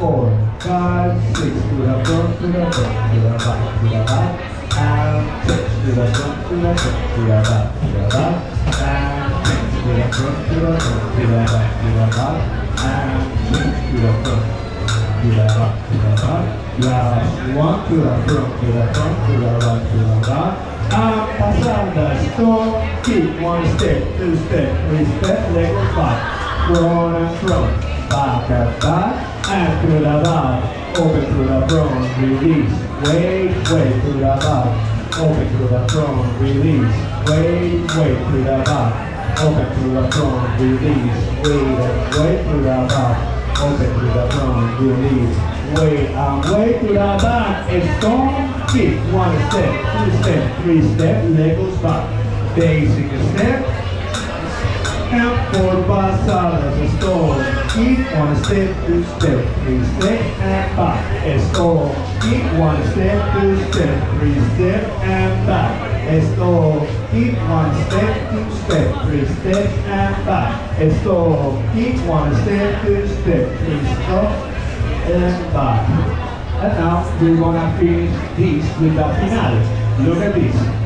4, 5, 6, to the front, to the front, to the back, and 6, to the front, to the front, to the back, and 6, to the front, to the front, to the back, and 6, to the front, to the back, last 1, to the front, to the front, to the back, and pasada, stop, keep 1 step, 2 step, 3 step, leg back, front and front, back and back, and to the back, open to the front, release, wait to the back, open to the front, release, wait to the back, open to the front, release, wait to the back, open to the front, release, wait to the back, stop, kick, 1 step, 2 step, 3 step, leg goes back, basic step, and 4 pasadas, stop, keep 1 step, 2 step, 3 step, and back, stop, keep 1 step, 2 step, 3 step, and back, stop, keep 1 step, 2 step, 3 step, and back, stop, keep 1 step, 2 step, 3 step, and back. And now we're gonna finish this with the finale. Look at this.